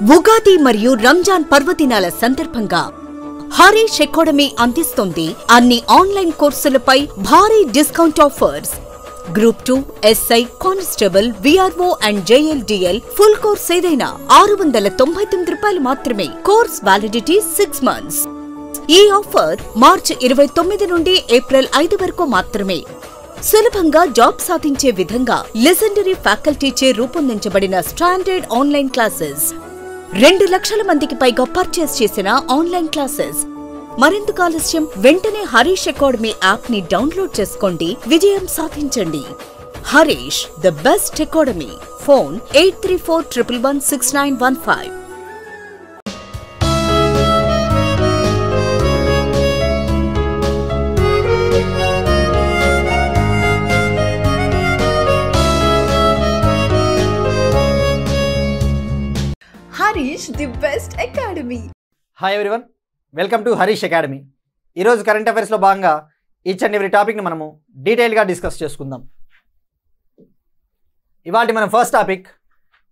ఉగాది మరియు రంజాన్ పర్వదినాల సందర్భంగా హరీష్ అకాడమీ అందిస్తుంది అన్ని ఆన్లైన్ కోర్సులపై భారీ discount offers. Group 2, SI, constable, VRO and JLDL full course ఏదైనా ₹699 మాత్రమే. Course validity 6 months. ఈ ఆఫర్ మార్చి 29 నుండి ఏప్రిల్ 5 వరకు మాత్రమే. సులభంగా జాబ్ సాధించే విధంగా లెజెండరీ ఫ్యాకల్టీచే రూపొందించబడిన స్టాండర్డ్ ఆన్లైన్ క్లాసెస్. 2 లక్షల మందికి పైగా పర్చేస్ చేసిన ఆన్లైన్ క్లాసెస్. మరెందుకు ఆలస్యం? వెంటనే హరీష్ అకాడమీ యాప్ ని డౌన్లోడ్ చేసుకోండి, విజయం సాధించండి. Harish, the best academy. Phone 8341116915. Harish, the best academy. Hi everyone, welcome to Harish academy. ఈరోజు కరెంట్ అఫైర్స్లో భాగంగా ఈచ్ అండ్ ఎవ్రీ టాపిక్ని మనము డీటెయిల్గా డిస్కస్ చేసుకుందాం. ఇవాళ మన ఫస్ట్ టాపిక్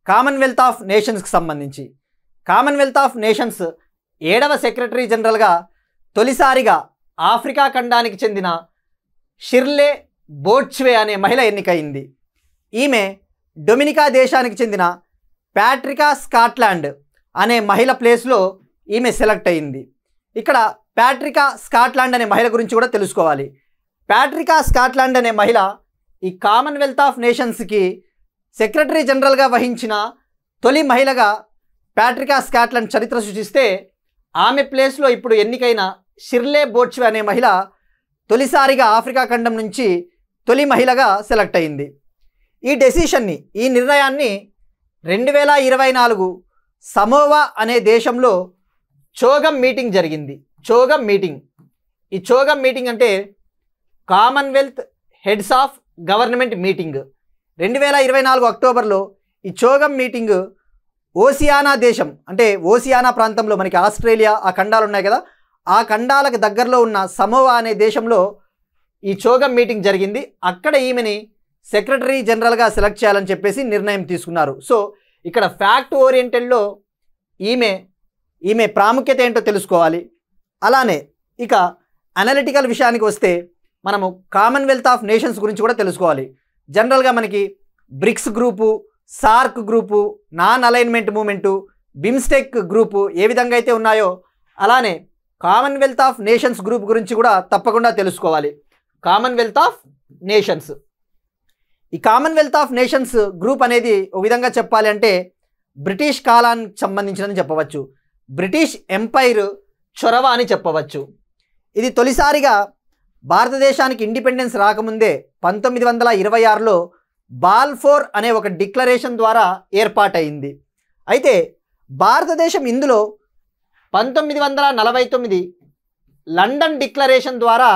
కామన్వెల్త్ ఆఫ్ నేషన్స్కి సంబంధించి. కామన్వెల్త్ ఆఫ్ నేషన్స్ 7వ సెక్రటరీ జనరల్గా తొలిసారిగా ఆఫ్రికా ఖండానికి చెందిన షిర్లే బోట్చ్వే అనే మహిళ ఎన్నికయింది. ఈమె డొమినికా దేశానికి చెందిన ప్యాట్రికా స్కాట్లాండ్ అనే మహిళ ప్లేస్లో ఈమె సెలెక్ట్ అయింది. ఇక్కడ ప్యాట్రికా స్కాట్లాండ్ అనే మహిళ గురించి కూడా తెలుసుకోవాలి. ప్యాట్రికా స్కాట్లాండ్ అనే మహిళ ఈ కామన్వెల్త్ ఆఫ్ నేషన్స్కి సెక్రటరీ జనరల్గా వహించిన తొలి మహిళగా ప్యాట్రికా స్కాట్లాండ్ చరిత్ర సృష్టిస్తే, ఆమె ప్లేస్లో ఇప్పుడు ఎన్నికైన షిర్లే బోట్చ్వే అనే మహిళ తొలిసారిగా ఆఫ్రికా ఖండం నుంచి తొలి మహిళగా సెలెక్ట్ అయింది. ఈ డెసిషన్ని, ఈ నిర్ణయాన్ని 2024 సమోవా అనే దేశంలో చోగం మీటింగ్ జరిగింది. చోగం మీటింగ్. ఈ చోగం మీటింగ్ అంటే Commonwealth heads of government meeting. 2024 అక్టోబర్లో ఈ చోగం మీటింగ్ ఓసియానా దేశం, అంటే ఓసియానా ప్రాంతంలో మనకి ఆస్ట్రేలియా ఆ ఖండాలు ఉన్నాయి కదా, ఆ ఖండాలకు దగ్గరలో ఉన్న సమోవా అనే దేశంలో ఈ చోగం మీటింగ్ జరిగింది. అక్కడ ఈమెని సెక్రటరీ జనరల్గా సెలెక్ట్ చేయాలని చెప్పేసి నిర్ణయం తీసుకున్నారు. సో ఇక్కడ ఫ్యాక్ట్ ఓరియంటెడ్లో ఈమె ప్రాముఖ్యత ఏంటో తెలుసుకోవాలి. అలానే ఇక అనలిటికల్ విషయానికి వస్తే మనము కామన్వెల్త్ ఆఫ్ నేషన్స్ గురించి కూడా తెలుసుకోవాలి. జనరల్గా మనకి BRICS group, SAARC group, non alignment movement, BIMSTEC group ఏ విధంగా అయితే ఉన్నాయో, అలానే కామన్వెల్త్ ఆఫ్ నేషన్స్ గ్రూప్ గురించి కూడా తప్పకుండా తెలుసుకోవాలి. కామన్వెల్త్ ఆఫ్ నేషన్స్, ఈ కామన్వెల్త్ ఆఫ్ నేషన్స్ గ్రూప్ అనేది ఒక విధంగా చెప్పాలి అంటే బ్రిటిష్ కాలానికి సంబంధించినని చెప్పవచ్చు. బ్రిటిష్ ఎంపైర్ చొరవ అని చెప్పవచ్చు. ఇది తొలిసారిగా భారతదేశానికి ఇండిపెండెన్స్ రాకముందే 1926లో బాల్ఫోర్ అనే ఒక డిక్లరేషన్ ద్వారా ఏర్పాటైంది. అయితే భారతదేశం ఇందులో 1949 లండన్ డిక్లరేషన్ ద్వారా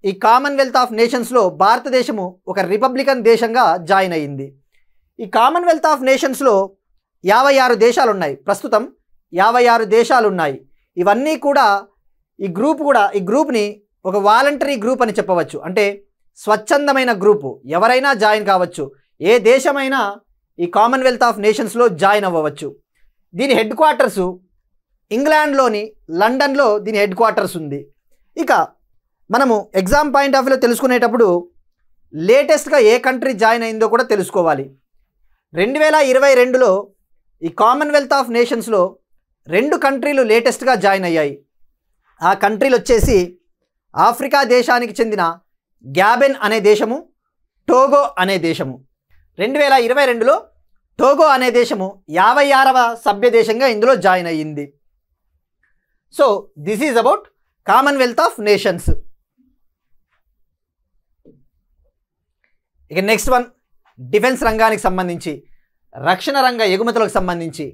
ఈ కామన్వెల్త్ ఆఫ్ నేషన్స్లో భారతదేశము ఒక రిపబ్లికన్ దేశంగా జాయిన్ అయ్యింది. ఈ కామన్వెల్త్ ఆఫ్ నేషన్స్లో 56 దేశాలు ఉన్నాయి. ప్రస్తుతం 56 దేశాలు ఉన్నాయి. ఇవన్నీ కూడా ఈ గ్రూప్ని ఒక వాలంటరీ గ్రూప్ అని చెప్పవచ్చు. అంటే స్వచ్ఛందమైన గ్రూపు, ఎవరైనా జాయిన్ కావచ్చు. ఏ దేశమైనా ఈ కామన్వెల్త్ ఆఫ్ నేషన్స్లో జాయిన్ అవ్వవచ్చు. దీని హెడ్ క్వార్టర్సు ఇంగ్లాండ్లోని లండన్లో దీని హెడ్ క్వార్టర్స్ ఉంది. ఇక మనము ఎగ్జామ్ పాయింట్ ఆఫ్ వ్యూలో తెలుసుకునేటప్పుడు లేటెస్ట్గా ఏ కంట్రీ జాయిన్ అయిందో కూడా తెలుసుకోవాలి. 2022లో ఈ కామన్వెల్త్ ఆఫ్ నేషన్స్లో 2 కంట్రీలు లేటెస్ట్గా జాయిన్ అయ్యాయి. ఆ కంట్రీలు వచ్చేసి ఆఫ్రికా దేశానికి చెందిన గ్యాబెన్ అనే దేశము, టోగో అనే దేశము. 2022లో టోగో అనే దేశము 56వ సభ్య దేశంగా ఇందులో జాయిన్ అయ్యింది. So this is about Commonwealth of nations. ఇక నెక్స్ట్ వన్, డిఫెన్స్ రంగానికి సంబంధించి, రక్షణ రంగ ఎగుమతులకు సంబంధించి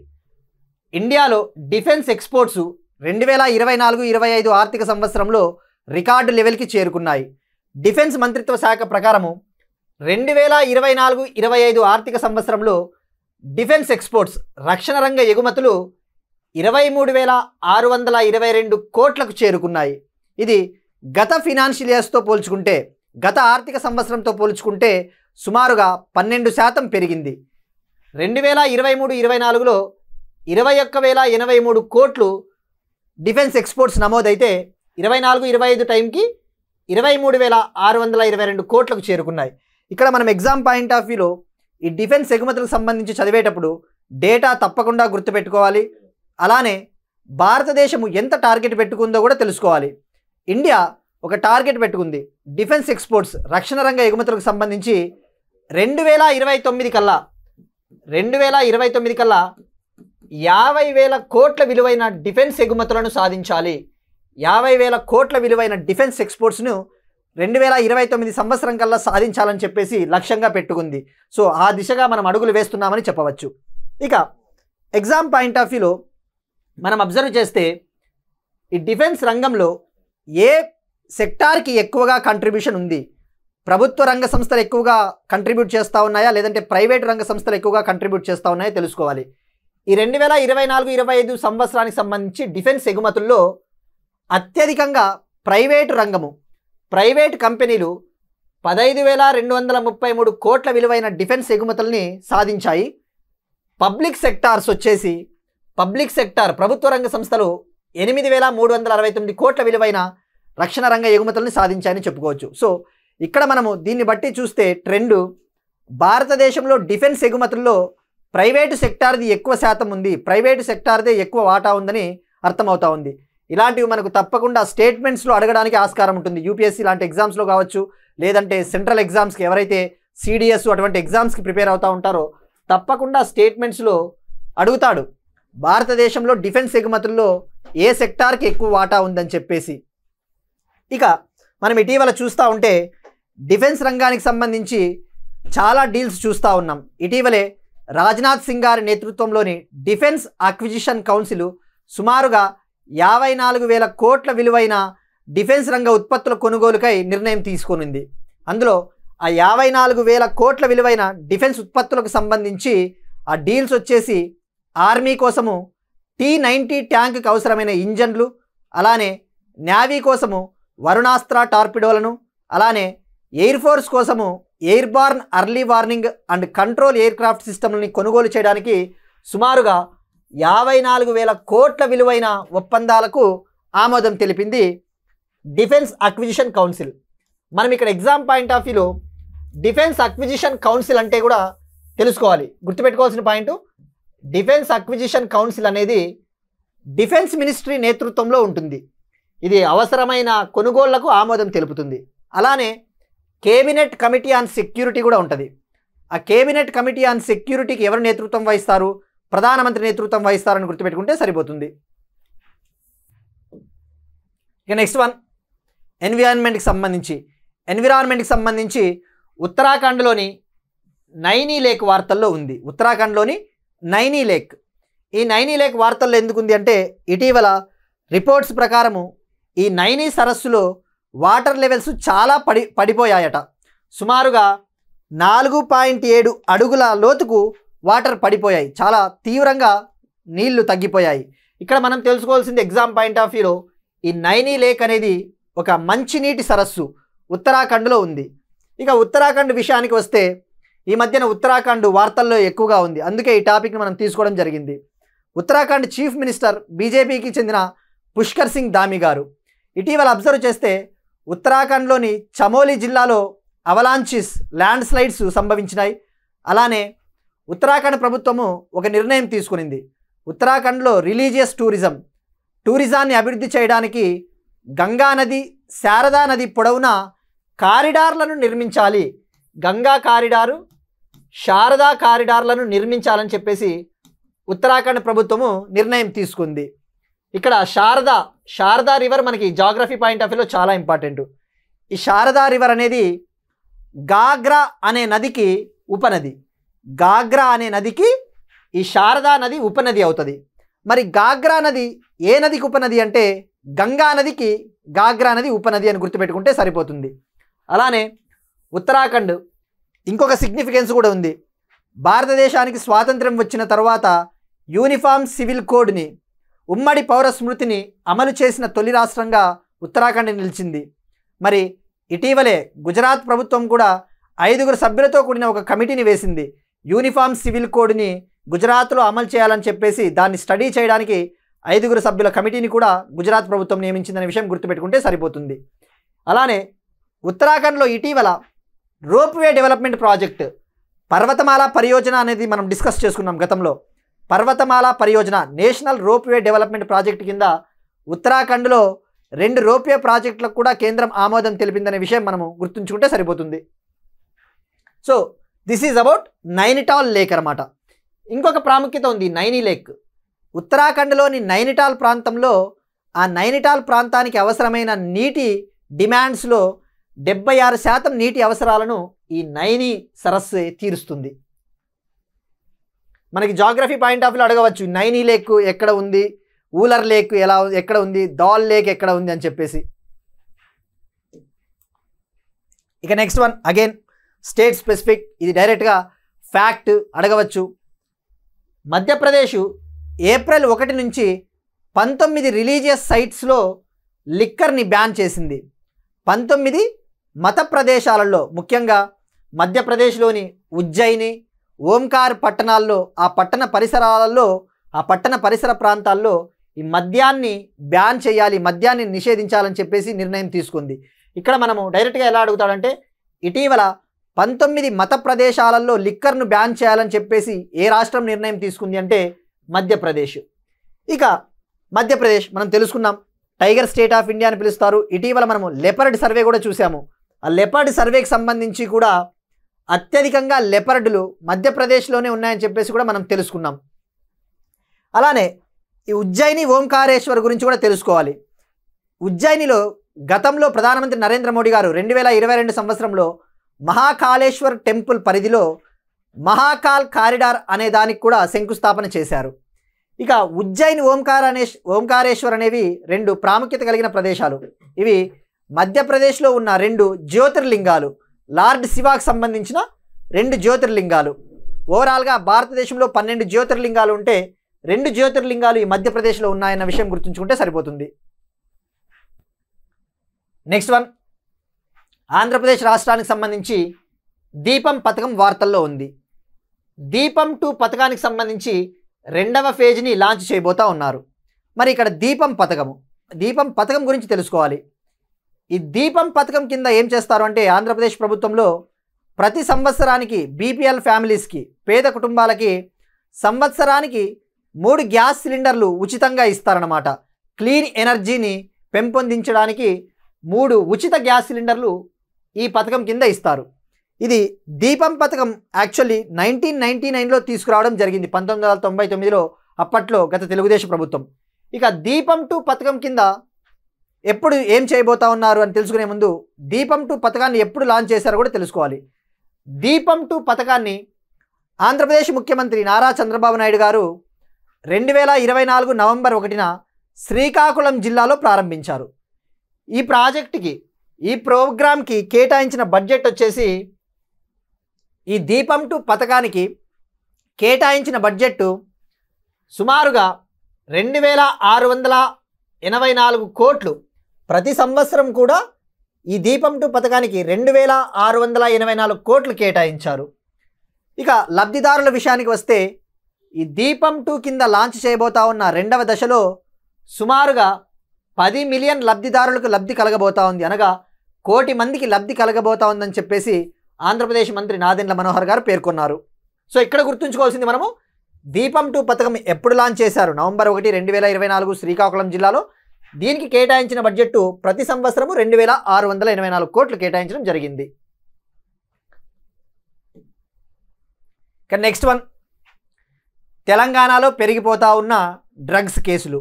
ఇండియాలో డిఫెన్స్ ఎక్స్పోర్ట్స్ 2024-25 ఆర్థిక సంవత్సరంలో రికార్డు లెవెల్కి చేరుకున్నాయి. డిఫెన్స్ మంత్రిత్వ శాఖ ప్రకారము 2024-25 ఆర్థిక సంవత్సరంలో డిఫెన్స్ ఎక్స్పోర్ట్స్, రక్షణ రంగ ఎగుమతులు 23,622 కోట్లకు చేరుకున్నాయి. ఇది గత ఫినాన్షియల్ ఇయర్స్తో పోల్చుకుంటే, గత ఆర్థిక సంవత్సరంతో పోల్చుకుంటే సుమారుగా 12% పెరిగింది. 2023-24లో 21,083 కోట్లు డిఫెన్స్ ఎక్స్పోర్ట్స్ నమోదైతే 24-25 టైంకి 23,622 కోట్లకు చేరుకున్నాయి. ఇక్కడ మనం ఎగ్జామ్ పాయింట్ ఆఫ్ వ్యూలో ఈ డిఫెన్స్ ఎగుమతులకు సంబంధించి చదివేటప్పుడు డేటా తప్పకుండా గుర్తుపెట్టుకోవాలి. అలానే భారతదేశము ఎంత టార్గెట్ పెట్టుకుందో కూడా తెలుసుకోవాలి. ఇండియా ఒక టార్గెట్ పెట్టుకుంది. డిఫెన్స్ ఎక్స్పోర్ట్స్ రక్షణ రంగ ఎగుమతులకు సంబంధించి 2029 కల్లా 50,000 కోట్ల విలువైన డిఫెన్స్ ఎగుమతులను సాధించాలి. 50,000 కోట్ల విలువైన డిఫెన్స్ ఎక్స్పోర్ట్స్ను 2029 సంవత్సరం కల్లా సాధించాలని చెప్పేసి లక్ష్యంగా పెట్టుకుంది. సో ఆ దిశగా మనం అడుగులు వేస్తున్నామని చెప్పవచ్చు. ఇక ఎగ్జామ్ పాయింట్ ఆఫ్ వ్యూలో మనం అబ్జర్వ్ చేస్తే ఈ డిఫెన్స్ రంగంలో ఏ సెక్టార్కి ఎక్కువగా కంట్రిబ్యూషన్ ఉంది, ప్రభుత్వ రంగ సంస్థలు ఎక్కువగా కంట్రిబ్యూట్ చేస్తూ ఉన్నాయా లేదంటే ప్రైవేట్ రంగ సంస్థలు ఎక్కువగా కంట్రిబ్యూట్ చేస్తూ ఉన్నాయో తెలుసుకోవాలి. ఈ 2024-25 సంవత్సరానికి సంబంధించి డిఫెన్స్ ఎగుమతుల్లో అత్యధికంగా ప్రైవేట్ కంపెనీలు 15,233 కోట్ల విలువైన డిఫెన్స్ ఎగుమతుల్ని సాధించాయి. పబ్లిక్ సెక్టార్ ప్రభుత్వ రంగ సంస్థలు 8,369 కోట్ల విలువైన రక్షణ రంగ ఎగుమతుల్ని సాధించాయని చెప్పుకోవచ్చు. సో ఇక్కడ మనము దీన్ని బట్టి చూస్తే ట్రెండ్ భారతదేశంలో డిఫెన్స్ ఎగుమతుల్లో ప్రైవేటు సెక్టార్ది ఎక్కువ శాతం ఉంది, ప్రైవేటు సెక్టార్దే ఎక్కువ వాటా ఉందని అర్థమవుతా ఉంది. ఇలాంటివి మనకు తప్పకుండా స్టేట్మెంట్స్లో అడగడానికి ఆస్కారం ఉంటుంది. యూపీఎస్సీ లాంటి ఎగ్జామ్స్లో కావచ్చు, లేదంటే సెంట్రల్ ఎగ్జామ్స్కి ఎవరైతే సిడిఎస్ అటువంటి ఎగ్జామ్స్కి ప్రిపేర్ అవుతూ ఉంటారో తప్పకుండా స్టేట్మెంట్స్లో అడుగుతాడు భారతదేశంలో డిఫెన్స్ ఎగుమతుల్లో ఏ సెక్టార్కి ఎక్కువ వాటా ఉందని చెప్పేసి. ఇక మనం ఇటీవల చూస్తూ ఉంటే డిఫెన్స్ రంగానికి సంబంధించి చాలా డీల్స్ చూస్తూ ఉన్నాం. ఇటీవలే రాజ్నాథ్ సింగ్ గారి నేతృత్వంలోని డిఫెన్స్ అక్విజిషన్ కౌన్సిల్ సుమారుగా 54,000 కోట్ల విలువైన డిఫెన్స్ రంగ ఉత్పత్తుల కొనుగోలుకై నిర్ణయం తీసుకొనింది. అందులో ఆ 54,000 కోట్ల విలువైన డిఫెన్స్ ఉత్పత్తులకు సంబంధించి ఆ డీల్స్ వచ్చేసి ఆర్మీ కోసము T-90 ట్యాంక్కి అవసరమైన ఇంజన్లు, అలానే నేవీ కోసము వరుణాస్త్ర టార్పిడోలను, అలానే ఎయిర్ ఫోర్స్ కోసము airborne early warning and control aircraft సిస్టమ్ని కొనుగోలు చేయడానికి సుమారుగా 54,000 కోట్ల విలువైన ఒప్పందాలకు ఆమోదం తెలిపింది డిఫెన్స్ అక్విజిషన్ కౌన్సిల్. మనం ఇక్కడ ఎగ్జామ్ పాయింట్ ఆఫ్ వ్యూలో డిఫెన్స్ అక్విజిషన్ కౌన్సిల్ అంటే కూడా తెలుసుకోవాలి. గుర్తుపెట్టుకోవాల్సిన పాయింట్, డిఫెన్స్ అక్విజిషన్ కౌన్సిల్ అనేది డిఫెన్స్ మినిస్ట్రీ నేతృత్వంలో ఉంటుంది. ఇది అవసరమైన కొనుగోళ్లకు ఆమోదం తెలుపుతుంది. అలానే కేబినెట్ కమిటీ ఆన్ సెక్యూరిటీ కూడా ఉంటుంది. ఆ కేబినెట్ కమిటీ ఆన్ సెక్యూరిటీకి ఎవరు నేతృత్వం వహిస్తారు? ప్రధానమంత్రి నేతృత్వం వహిస్తారని గుర్తుపెట్టుకుంటే సరిపోతుంది. ఇక నెక్స్ట్ వన్ ఎన్విరాన్మెంట్కి సంబంధించి ఉత్తరాఖండ్లోని నైనీ లేక్ వార్తల్లో ఉంది. ఉత్తరాఖండ్లోని నైనీ లేక్, ఈ నైనీ లేక్ వార్తల్లో ఎందుకు ఉంది అంటే ఇటీవల రిపోర్ట్స్ ప్రకారము ఈ నైనీ సరస్సులో వాటర్ లెవెల్స్ చాలా పడిపోయాయట. సుమారుగా 4.7 అడుగుల లోతుకు వాటర్ పడిపోయాయి. చాలా తీవ్రంగా నీళ్లు తగ్గిపోయాయి. ఇక్కడ మనం తెలుసుకోవాల్సింది ఎగ్జామ్ పాయింట్ ఆఫ్ వ్యూలో ఈ నైనీ లేక్ అనేది ఒక మంచినీటి సరస్సు ఉత్తరాఖండ్లో ఉంది. ఇక ఉత్తరాఖండ్ విషయానికి వస్తే ఈ మధ్యన ఉత్తరాఖండ్ వార్తల్లో ఎక్కువగా ఉంది, అందుకే ఈ టాపిక్ని మనం తీసుకోవడం జరిగింది. ఉత్తరాఖండ్ చీఫ్ మినిస్టర్ బీజేపీకి చెందిన పుష్కర్ సింగ్ ధామీ గారు ఇటీవల అబ్జర్వ్ చేస్తే ఉత్తరాఖండ్లోని చమోలి జిల్లాలో అవలాంచిస్ ల్యాండ్ స్లైడ్స్ సంభవించినాయి. అలానే ఉత్తరాఖండ్ ప్రభుత్వము ఒక నిర్ణయం తీసుకునింది. ఉత్తరాఖండ్లో రిలీజియస్ టూరిజాన్ని అభివృద్ధి చేయడానికి గంగా నది, శారదా నది పొడవునా కారిడార్లను నిర్మించాలి. గంగా కారిడారు, శారదా కారిడార్లను నిర్మించాలని చెప్పేసి ఉత్తరాఖండ్ ప్రభుత్వము నిర్ణయం తీసుకుంది. ఇక్కడ శారదా రివర్ మనకి జాగ్రఫీ పాయింట్ ఆఫ్ వ్యూలో చాలా ఇంపార్టెంట్. ఈ శారదా రివర్ అనేది గాగ్రా అనే నదికి ఉపనది. గాగ్రా అనే నదికి ఈ శారదా నది ఉపనది అవుతుంది. మరి గాగ్రా నది ఏ నదికి ఉపనది అంటే గంగా నదికి గాగ్రా నది ఉపనది అని గుర్తుపెట్టుకుంటే సరిపోతుంది. అలానే ఉత్తరాఖండ్ ఇంకొక సిగ్నిఫికెన్స్ కూడా ఉంది. భారతదేశానికి స్వాతంత్ర్యం వచ్చిన తర్వాత యూనిఫామ్ సివిల్ కోడ్ని, ఉమ్మడి పౌర స్మృతిని అమలు చేసిన తొలి రాష్ట్రంగా ఉత్తరాఖండ్ నిలిచింది. మరి ఇటీవలే గుజరాత్ ప్రభుత్వం కూడా 5 సభ్యులతో కూడిన ఒక కమిటీని వేసింది. యూనిఫామ్ సివిల్ కోడ్ని గుజరాత్లో అమలు చేయాలని చెప్పేసి దాన్ని స్టడీ చేయడానికి 5 సభ్యుల కమిటీని కూడా గుజరాత్ ప్రభుత్వం నియమించిందనే విషయం గుర్తుపెట్టుకుంటే సరిపోతుంది. అలానే ఉత్తరాఖండ్లో ఇటీవల రోప్వే డెవలప్మెంట్ ప్రాజెక్ట్ పర్వతమాల పరియోజన అనేది మనం డిస్కస్ చేసుకున్నాం గతంలో. పర్వతమాల పరియోజన నేషనల్ రోప్వే డెవలప్మెంట్ ప్రాజెక్ట్ కింద ఉత్తరాఖండ్లో 2 రోప్వే ప్రాజెక్టులకు కూడా కేంద్రం ఆమోదం తెలిపిందనే విషయం మనము గుర్తుంచుకుంటే సరిపోతుంది. So this is about Nainital lake అనమాట. ఇంకొక ప్రాముఖ్యత ఉంది నైనీ లేక్. ఉత్తరాఖండ్లోని నైనిటాల్ ప్రాంతంలో ఆ నైనిటాల్ ప్రాంతానికి అవసరమైన నీటి డిమాండ్స్లో 76% నీటి అవసరాలను ఈ నైనీ సరస్సు తీరుస్తుంది. మనకి జాగ్రఫీ పాయింట్ ఆఫ్ వ్యూలో అడగవచ్చు, నైనీ లేక్ ఎక్కడ ఉంది, ఊలర్ లేక్ ఎక్కడ ఉంది, దాల్ లేక్ ఎక్కడ ఉంది అని చెప్పేసి. ఇక next one again state specific, ఇది డైరెక్ట్గా ఫ్యాక్ట్ అడగవచ్చు. మధ్యప్రదేశ్ ఏప్రిల్ 1 నుంచి 19 రిలీజియస్ సైట్స్లో లిక్కర్ని బ్యాన్ చేసింది. 19 మత ప్రదేశాలలో, ముఖ్యంగా మధ్యప్రదేశ్లోని ఉజ్జయిని, ఓంకార్ పట్టణాల్లో, ఆ పట్టణ పరిసర ప్రాంతాల్లో ఈ మద్యాన్ని బ్యాన్ చేయాలి, మద్యాన్ని నిషేధించాలని చెప్పేసి నిర్ణయం తీసుకుంది. ఇక్కడ మనము డైరెక్ట్గా ఎలా అడుగుతాడంటే ఇటీవల 19 మత ప్రదేశాలలో లిక్కర్ను బ్యాన్ చేయాలని చెప్పేసి ఏ రాష్ట్రం నిర్ణయం తీసుకుంది అంటే మధ్యప్రదేశ్. ఇక మధ్యప్రదేశ్ మనం తెలుసుకున్నాం, టైగర్ స్టేట్ ఆఫ్ ఇండియా అని పిలుస్తారు. ఇటీవల మనము లెపర్డ్ సర్వే కూడా చూసాము. ఆ లెపర్డ్ సర్వేకి సంబంధించి కూడా అత్యధికంగా లెపర్డులు మధ్యప్రదేశ్లోనే ఉన్నాయని చెప్పేసి కూడా మనం తెలుసుకున్నాం. అలానే ఈ ఉజ్జయిని ఓంకారేశ్వర్ గురించి కూడా తెలుసుకోవాలి. ఉజ్జయినిలో గతంలో ప్రధానమంత్రి నరేంద్ర మోడీ గారు 2022 సంవత్సరంలో మహాకాళేశ్వర్ టెంపుల్ పరిధిలో మహాకాల్ కారిడార్ అనే దానికి కూడా శంకుస్థాపన చేశారు. ఇక ఉజ్జయిని ఓంకారేశ్వర్ అనేవి 2 ప్రాముఖ్యత కలిగిన ప్రదేశాలు. ఇవి మధ్యప్రదేశ్లో ఉన్న 2 జ్యోతిర్లింగాలు, లార్డ్ శివాకు సంబంధించిన 2 జ్యోతిర్లింగాలు. ఓవరాల్గా భారతదేశంలో 12 జ్యోతిర్లింగాలు ఉంటే 2 జ్యోతిర్లింగాలు ఈ మధ్యప్రదేశ్లో ఉన్నాయన్న విషయం గుర్తుంచుకుంటే సరిపోతుంది. నెక్స్ట్ వన్, ఆంధ్రప్రదేశ్ రాష్ట్రానికి సంబంధించి దీపం పథకం వార్తల్లో ఉంది. దీపం 2 పథకానికి సంబంధించి 2వ ఫేజ్ని లాంచ్ చేయబోతా ఉన్నారు. మరి ఇక్కడ దీపం పథకం గురించి తెలుసుకోవాలి. ఈ దీపం పథకం కింద ఏం చేస్తారు అంటే ఆంధ్రప్రదేశ్ ప్రభుత్వంలో ప్రతి సంవత్సరానికి బీపీఎల్ ఫ్యామిలీస్కి, పేద కుటుంబాలకి సంవత్సరానికి 3 గ్యాస్ సిలిండర్లు ఉచితంగా ఇస్తారన్నమాట. క్లీన్ ఎనర్జీని పెంపొందించడానికి 3 ఉచిత గ్యాస్ సిలిండర్లు ఈ పథకం కింద ఇస్తారు. ఇది దీపం పథకం యాక్చువల్లీ 1999లో తీసుకురావడం జరిగింది, 1999లో అప్పట్లో గత తెలుగుదేశం ప్రభుత్వం. ఇక దీపం 2 పథకం కింద ఎప్పుడు ఏం చేయబోతా ఉన్నారు అని తెలుసుకునే ముందు దీపం 2 పథకాన్ని ఎప్పుడు లాంచ్ చేశారో కూడా తెలుసుకోవాలి. దీపం 2 పథకాన్ని ఆంధ్రప్రదేశ్ ముఖ్యమంత్రి నారా చంద్రబాబు నాయుడు గారు 2024 నవంబర్ 1న శ్రీకాకుళం జిల్లాలో ప్రారంభించారు. ఈ ప్రాజెక్టుకి, ఈ ప్రోగ్రామ్కి కేటాయించిన బడ్జెట్ వచ్చేసి, ఈ దీపం 2 పథకానికి కేటాయించిన బడ్జెట్ సుమారుగా 2684 కోట్లు. ప్రతి సంవత్సరం కూడా ఈ దీపం 2 పథకానికి 2684 కోట్లు కేటాయించారు. ఇక లబ్ధిదారుల విషయానికి వస్తే ఈ దీపం 2 కింద లాంచ్ చేయబోతా ఉన్న 2వ దశలో సుమారుగా 10 మిలియన్ లబ్ధిదారులకు లబ్ధి కలగబోతా ఉంది, అనగా 1 కోటి మందికి లబ్ధి కలగబోతా ఉందని చెప్పేసి ఆంధ్రప్రదేశ్ మంత్రి నాదెండ్ల మనోహర్ గారు పేర్కొన్నారు. సో ఇక్కడ గుర్తుంచుకోవాల్సింది మనము దీపం 2 పథకం ఎప్పుడు లాంచ్ చేశారు, నవంబర్ 1, 2024 శ్రీకాకుళం జిల్లాలో. దీనికి కేటాయించిన బడ్జెట్ ప్రతి సంవత్సరము 2684 కోట్లు కేటాయించడం జరిగింది. ఇక నెక్స్ట్ వన్, తెలంగాణలో పెరిగిపోతూ ఉన్న డ్రగ్స్ కేసులు,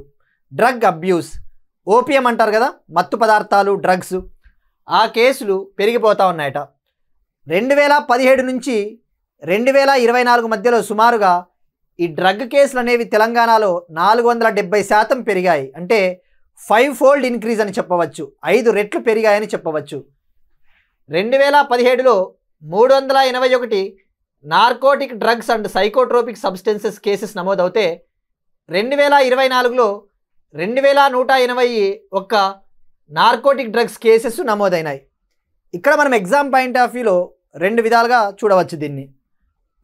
డ్రగ్ అబ్యూస్, ఓపియం అంటారు కదా, మత్తు పదార్థాలు, డ్రగ్స్, ఆ కేసులు పెరిగిపోతూ ఉన్నాయట. 2017 నుంచి 2024 మధ్యలో సుమారుగా ఈ డ్రగ్ కేసులు అనేవి తెలంగాణలో 470% పెరిగాయి. అంటే 5-fold ఇంక్రీజ్ అని చెప్పవచ్చు, 5 రెట్లు పెరిగాయని చెప్పవచ్చు. 2017లో 381 narcotic drugs and psychotropic substances cases నమోదవుతే 2024లో 2181 నార్కోటిక్ డ్రగ్స్ కేసెస్ నమోదైనాయి. ఇక్కడ మనం ఎగ్జామ్ పాయింట్ ఆఫ్ వ్యూలో 2 విధాలుగా చూడవచ్చు దీన్ని.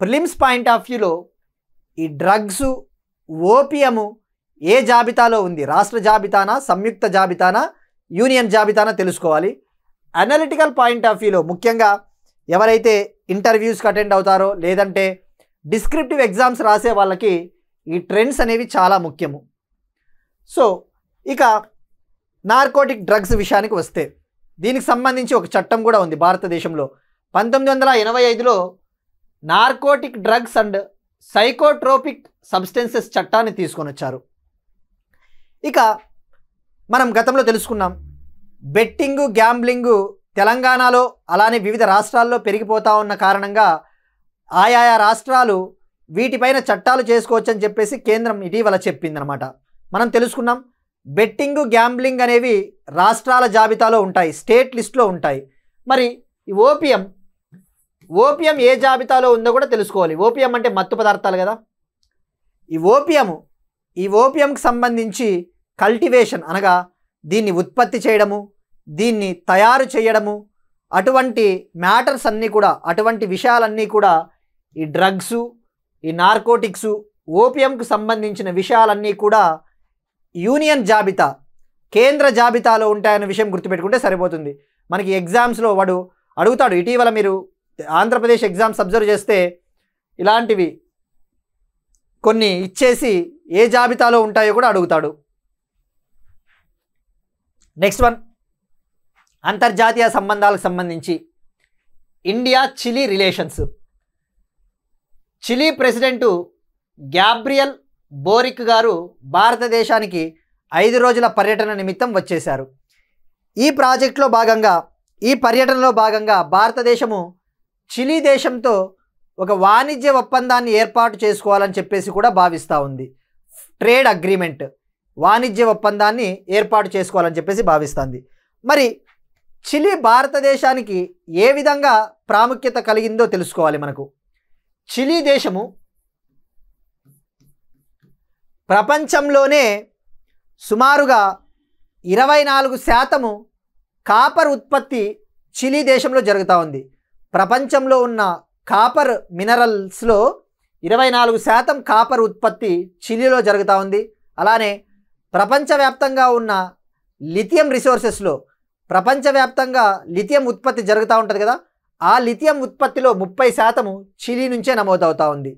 ప్రిలిమ్స్ పాయింట్ ఆఫ్ వ్యూలో ఈ డ్రగ్స్ ఓపియము ఏ జాబితాలో ఉంది, రాష్ట్ర జాబితానా, సంయుక్త జాబితానా, యూనియన్ జాబితానా తెలుసుకోవాలి. అనలిటికల్ పాయింట్ ఆఫ్ వ్యూలో ముఖ్యంగా ఎవరైతే ఇంటర్వ్యూస్కి అటెండ్ అవుతారో లేదంటే డిస్క్రిప్టివ్ ఎగ్జామ్స్ రాసే వాళ్ళకి ఈ ట్రెండ్స్ అనేవి చాలా ముఖ్యము. సో ఇక నార్కోటిక్ డ్రగ్స్ విషయానికి వస్తే దీనికి సంబంధించి ఒక చట్టం కూడా ఉంది భారతదేశంలో. 1985లో narcotic drugs and psychotropic substances చట్టాన్ని తీసుకొని వచ్చారు. ఇక మనం గతంలో తెలుసుకున్నాం, బెట్టింగు, గ్యాంబ్లింగు తెలంగాణలో అలానే వివిధ రాష్ట్రాల్లో పెరిగిపోతూ ఉన్న కారణంగా ఆయా రాష్ట్రాలు వీటిపైన చట్టాలు చేసుకోవచ్చని చెప్పేసి కేంద్రం ఇటీవల చెప్పిందనమాట. మనం తెలుసుకున్నాం, బెట్టింగు, గ్యాంబ్లింగ్ అనేవి రాష్ట్రాల జాబితాలో ఉంటాయి, స్టేట్ లిస్ట్లో ఉంటాయి. మరి ఈ ఓపియం ఏ జాబితాలో ఉందో కూడా తెలుసుకోవాలి. ఓపియం అంటే మత్తు పదార్థాలు కదా. ఈ ఓపియంకి సంబంధించి కల్టివేషన్ అనగా దీన్ని ఉత్పత్తి చేయడము, దీన్ని తయారు చేయడము, అటువంటి మ్యాటర్స్ అన్నీ కూడా, అటువంటి విషయాలన్నీ కూడా ఈ డ్రగ్సు, ఈ నార్కోటిక్సు, ఓపియంకు సంబంధించిన విషయాలన్నీ కూడా యూనియన్ జాబితా, కేంద్ర జాబితాలో ఉంటాయన్న విషయం గుర్తుపెట్టుకుంటే సరిపోతుంది. మనకి ఎగ్జామ్స్లో వాడు అడుగుతాడు, ఇటీవల మీరు ఆంధ్రప్రదేశ్ ఎగ్జామ్స్ అబ్జర్వ్ చేస్తే ఇలాంటివి కొన్ని ఇచ్చేసి ఏ జాబితాలో ఉంటాయో కూడా అడుగుతాడు. నెక్స్ట్ వన్, అంతర్జాతీయ సంబంధాలకు సంబంధించి India Chile relations. Chile president Gabriel Boric గారు భారతదేశానికి 5 రోజుల పర్యటన నిమిత్తం వచ్చేశారు. ఈ పర్యటనలో భాగంగా భారతదేశము చిలీ దేశంతో ఒక వాణిజ్య ఒప్పందాన్ని ఏర్పాటు చేసుకోవాలని చెప్పేసి కూడా భావిస్తూ ఉంది. ట్రేడ్ అగ్రిమెంట్, వాణిజ్య ఒప్పందాన్ని ఏర్పాటు చేసుకోవాలని చెప్పేసి భావిస్తుంది. మరి చిలీ భారతదేశానికి ఏ విధంగా ప్రాముఖ్యత కలిగిందో తెలుసుకోవాలి. మనకు చిలీ దేశము ప్రపంచంలోనే సుమారుగా 24% కాపర్ ఉత్పత్తి చిలీ దేశంలో జరుగుతూ ఉంది. ప్రపంచంలో ఉన్న కాపర్ మినరల్స్లో 24% కాపర్ ఉత్పత్తి చిలీలో జరుగుతూ ఉంది. అలానే ప్రపంచవ్యాప్తంగా ఉన్న లిథియం రిసోర్సెస్లో, ప్రపంచవ్యాప్తంగా లిథియం ఉత్పత్తి జరుగుతూ ఉంటుంది కదా, ఆ లిథియం ఉత్పత్తిలో 30% చిలీ నుంచే నమోదవుతూ ఉంది.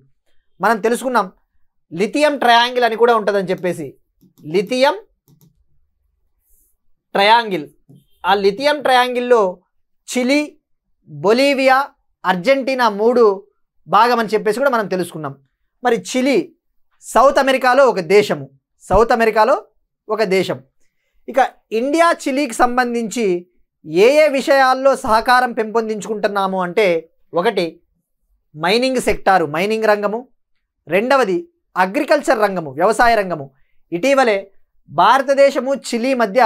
మనం తెలుసుకున్నాం లిథియం ట్రయాంగిల్ అని కూడా ఉంటుందని చెప్పేసి. లిథియం ట్రయాంగిల్, ఆ లిథియం ట్రయాంగిల్లో చిలీ, బొలీవియా, అర్జెంటీనా 3 భాగం అని చెప్పేసి కూడా మనం తెలుసుకున్నాం. మరి చిలీ సౌత్ అమెరికాలో ఒక దేశం. ఇక ఇండియా చిలీకి సంబంధించి ఏ విషయాల్లో సహకారం పెంపొందించుకుంటున్నాము అంటే, ఒకటి మైనింగ్ సెక్టారు, మైనింగ్ రంగము. రెండవది అగ్రికల్చర్ రంగము, వ్యవసాయ రంగము. ఇటీవలే భారతదేశము చిలీ మధ్య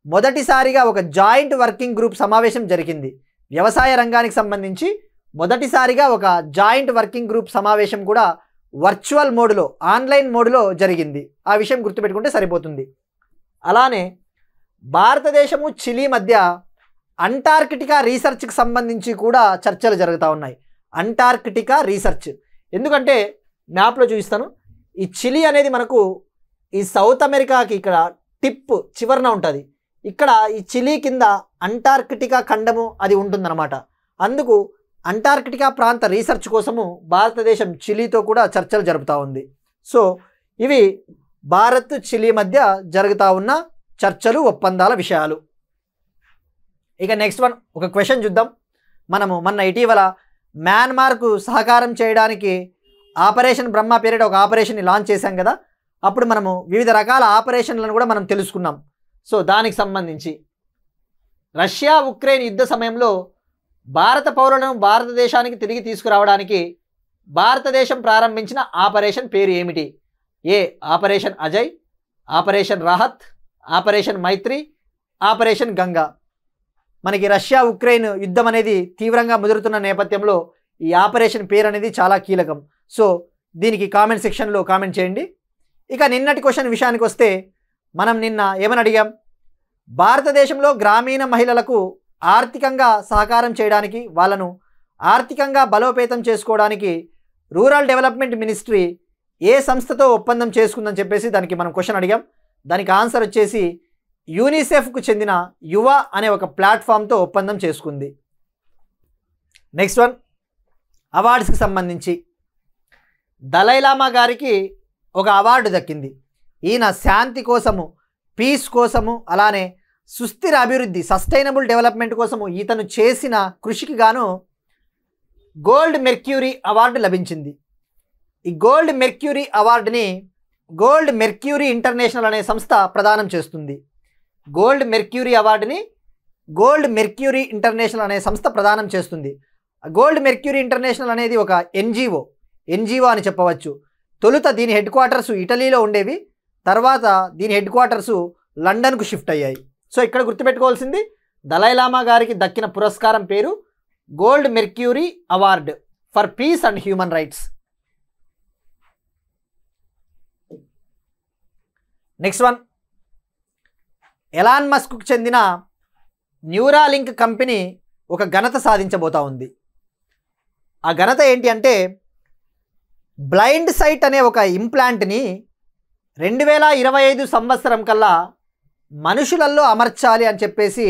మొదటిసారిగా ఒక జాయింట్ వర్కింగ్ గ్రూప్ సమావేశం జరిగింది. వ్యవసాయ రంగానికి సంబంధించి మొదటిసారిగా ఒక జాయింట్ వర్కింగ్ గ్రూప్ సమావేశం కూడా వర్చువల్ మోడ్లో, ఆన్లైన్ మోడ్లో జరిగింది. ఆ విషయం గుర్తుపెట్టుకుంటే సరిపోతుంది. అలానే భారతదేశము చిలీ మధ్య అంటార్కిటికా రీసెర్చ్కి సంబంధించి కూడా చర్చలు జరుగుతూ ఉన్నాయి. అంటార్కిటికా రీసెర్చ్ ఎందుకంటే మ్యాప్లో చూపిస్తాను. ఈ చిలీ అనేది మనకు ఈ సౌత్ అమెరికాకి ఇక్కడ టిప్ చివరన ఉంటుంది. ఇక్కడ ఈ చిలీ కింద అంటార్కిటికా ఖండము అది ఉంటుందన్నమాట. అందుకు అంటార్కిటికా ప్రాంత రీసెర్చ్ కోసము భారతదేశం చిలీతో కూడా చర్చలు జరుపుతూ ఉంది. సో ఇవి భారత్ చిలీ మధ్య జరుగుతూ ఉన్న చర్చలు, ఒప్పందాల విషయాలు. ఇక నెక్స్ట్ వన్, ఒక క్వశ్చన్ చూద్దాం. మనము మొన్న ఇటీవల మయన్మార్కు సహకారం చేయడానికి ఆపరేషన్ బ్రహ్మ పేరిట ఒక ఆపరేషన్ని లాంచ్ చేశాం కదా. అప్పుడు మనము వివిధ రకాల ఆపరేషన్లను కూడా మనం తెలుసుకున్నాం. సో దానికి సంబంధించి రష్యా ఉక్రెయిన్ యుద్ధ సమయంలో భారత పౌరులను భారతదేశానికి తిరిగి తీసుకురావడానికి భారతదేశం ప్రారంభించిన ఆపరేషన్ పేరు ఏమిటి? A operation Ajay, operation Rahat, operation Maitri, operation Ganga. మనకి రష్యా ఉక్రెయిన్ యుద్ధం అనేది తీవ్రంగా ముదురుతున్న నేపథ్యంలో ఈ ఆపరేషన్ పేరు అనేది చాలా కీలకం. సో దీనికి కామెంట్ సెక్షన్లో కామెంట్ చేయండి. ఇక నిన్నటి క్వశ్చన్ విషయానికి వస్తే మనం నిన్న ఏమని అడిగాం? భారతదేశంలో గ్రామీణ మహిళలకు ఆర్థికంగా సహకారం చేయడానికి, వాళ్ళను ఆర్థికంగా బలోపేతం చేసుకోవడానికి రూరల్ డెవలప్మెంట్ మినిస్ట్రీ ఏ సంస్థతో ఒప్పందం చేసుకుందని చెప్పేసి దానికి మనం క్వశ్చన్ అడిగాం. దానికి ఆన్సర్ వచ్చేసి యూనిసెఫ్కు చెందిన యువ అనే ఒక ప్లాట్ఫామ్తో ఒప్పందం చేసుకుంది. నెక్స్ట్ వన్, అవార్డ్స్కి సంబంధించి దలైలామా గారికి ఒక అవార్డు దక్కింది. ఈయన శాంతి కోసము, పీస్ కోసము, అలానే సుస్థిర అభివృద్ధి, సస్టైనబుల్ డెవలప్మెంట్ కోసము ఇతను చేసిన కృషికి గాను గోల్డ్ మెర్క్యూరీ అవార్డు లభించింది. ఈ గోల్డ్ మెర్క్యూరీ అవార్డుని గోల్డ్ మెర్క్యూరీ ఇంటర్నేషనల్ అనే సంస్థ ప్రదానం చేస్తుంది. గోల్డ్ మెర్క్యూరీ అవార్డుని గోల్డ్ మెర్క్యూరీ ఇంటర్నేషనల్ అనే సంస్థ ప్రదానం చేస్తుంది. గోల్డ్ మెర్క్యూరీ ఇంటర్నేషనల్ అనేది ఒక ఎన్జిఓ అని చెప్పవచ్చు. తొలుత దీని హెడ్ క్వార్టర్స్ ఇటలీలో ఉండేవి, తర్వాత దీని హెడ్ క్వార్టర్స్ లండన్కు షిఫ్ట్ అయ్యాయి. సో ఇక్కడ గుర్తుపెట్టుకోవాల్సింది దలైలామా గారికి దక్కిన పురస్కారం పేరు gold mercury award for peace and human rights. Next one, Elon మస్క్కు చెందిన న్యూరాలింక్ కంపెనీ ఒక ఘనత సాధించబోతా ఉంది. ఆ ఘనత ఏంటి అంటే బ్లైండ్ సైట్ అనే ఒక ఇంప్లాంట్ని 2025 సంవత్సరం కల్లా మనుషులలో అమర్చాలి అని చెప్పేసి